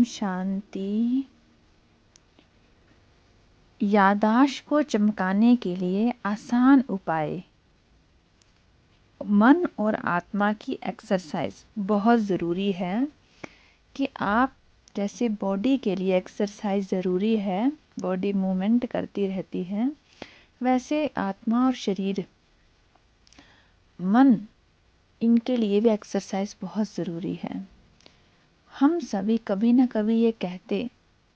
शांति। याददाश्त को चमकाने के लिए आसान उपाय। मन और आत्मा की एक्सरसाइज बहुत ज़रूरी है कि आप जैसे बॉडी के लिए एक्सरसाइज ज़रूरी है, बॉडी मूवमेंट करती रहती है, वैसे आत्मा और शरीर, मन, इनके लिए भी एक्सरसाइज बहुत ज़रूरी है। हम सभी कभी ना कभी ये कहते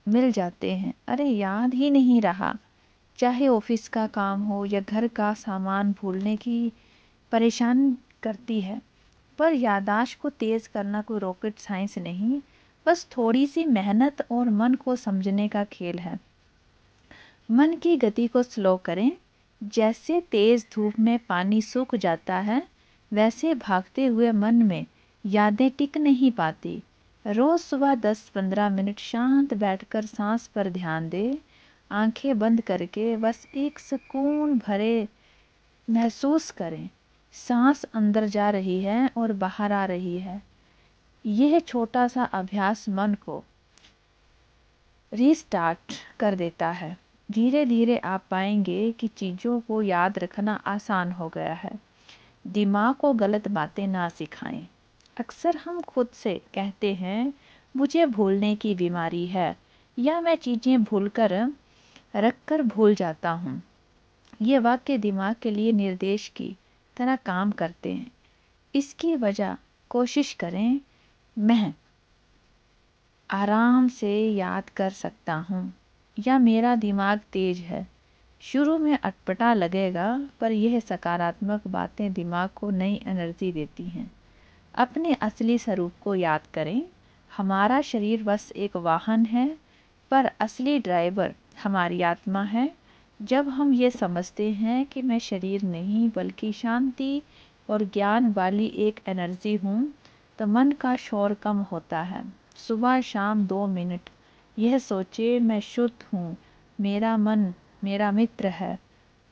मिल जाते हैं, अरे याद ही नहीं रहा। चाहे ऑफिस का काम हो या घर का सामान भूलने की परेशान करती है। पर याददाश्त को तेज़ करना कोई रॉकेट साइंस नहीं, बस थोड़ी सी मेहनत और मन को समझने का खेल है। मन की गति को स्लो करें। जैसे तेज़ धूप में पानी सूख जाता है, वैसे भागते हुए मन में यादें टिक नहीं पाती। रोज़ सुबह 10-15 मिनट शांत बैठकर सांस पर ध्यान दें। आंखें बंद करके बस एक सुकून भरे महसूस करें। सांस अंदर जा रही है और बाहर आ रही है। यह छोटा सा अभ्यास मन को रीस्टार्ट कर देता है। धीरे धीरे आप पाएंगे कि चीज़ों को याद रखना आसान हो गया है। दिमाग को गलत बातें ना सिखाएं। अक्सर हम खुद से कहते हैं, मुझे भूलने की बीमारी है, या मैं चीज़ें रख कर भूल जाता हूँ। ये वाक्य दिमाग के लिए निर्देश की तरह काम करते हैं। इसकी वजह कोशिश करें, मैं आराम से याद कर सकता हूँ, या मेरा दिमाग तेज है। शुरू में अटपटा लगेगा, पर यह सकारात्मक बातें दिमाग को नई एनर्जी देती हैं। अपने असली स्वरूप को याद करें। हमारा शरीर बस एक वाहन है, पर असली ड्राइवर हमारी आत्मा है। जब हम ये समझते हैं कि मैं शरीर नहीं बल्कि शांति और ज्ञान वाली एक एनर्जी हूँ, तो मन का शोर कम होता है। सुबह शाम 2 मिनट यह सोचे, मैं शुद्ध हूँ, मेरा मन मेरा मित्र है।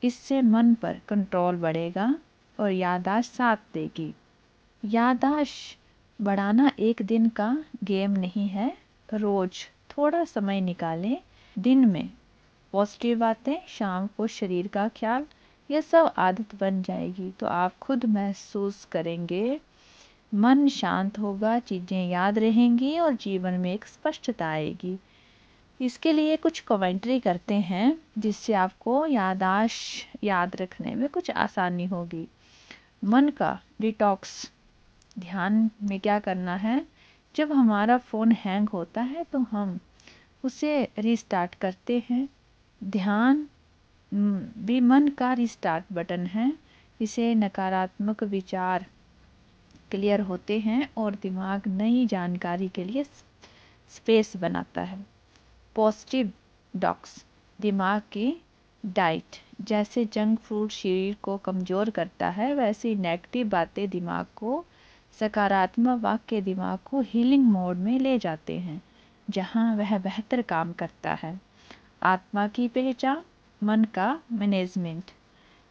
इससे मन पर कंट्रोल बढ़ेगा और याददाश्त साथ देगी। याददाश्त बढ़ाना एक दिन का गेम नहीं है। रोज थोड़ा समय निकालें। दिन में पॉजिटिव बातें, शाम को शरीर का ख्याल, यह सब आदत बन जाएगी तो आप खुद महसूस करेंगे, मन शांत होगा, चीज़ें याद रहेंगी और जीवन में एक स्पष्टता आएगी। इसके लिए कुछ कमेंट्री करते हैं जिससे आपको याददाश्त याद रखने में कुछ आसानी होगी। मन का डिटॉक्स। ध्यान में क्या करना है, जब हमारा फ़ोन हैंग होता है तो हम उसे रीस्टार्ट करते हैं। ध्यान भी मन का रीस्टार्ट बटन है। इसे नकारात्मक विचार क्लियर होते हैं और दिमाग नई जानकारी के लिए स्पेस बनाता है। पॉजिटिव डॉक्स। दिमाग की डाइट। जैसे जंक फूड शरीर को कमज़ोर करता है, वैसे नेगेटिव बातें दिमाग को, सकारात्मक वाक्य दिमाग को हीलिंग मोड में ले जाते हैं, जहां वह बेहतर काम करता है। आत्मा की पहचान, मन का मैनेजमेंट।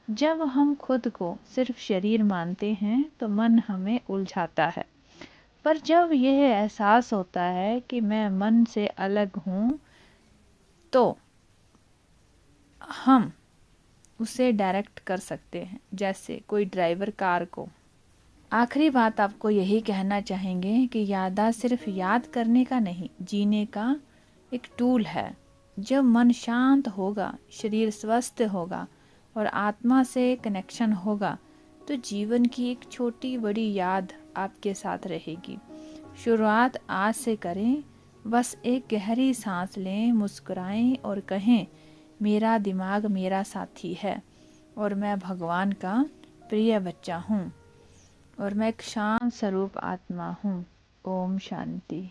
जब हम खुद को सिर्फ शरीर मानते हैं तो मन हमें उलझाता है, पर जब यह एहसास होता है कि मैं मन से अलग हूँ, तो हम उसे डायरेक्ट कर सकते हैं, जैसे कोई ड्राइवर कार को। आखिरी बात आपको यही कहना चाहेंगे कि याददाश्त सिर्फ याद करने का नहीं, जीने का एक टूल है। जब मन शांत होगा, शरीर स्वस्थ होगा और आत्मा से कनेक्शन होगा, तो जीवन की एक छोटी बड़ी याद आपके साथ रहेगी। शुरुआत आज से करें। बस एक गहरी सांस लें, मुस्कुराएं और कहें, मेरा दिमाग मेरा साथी है और मैं भगवान का प्रिय बच्चा हूँ और मैं एक शांत स्वरूप आत्मा हूँ। ओम शांति।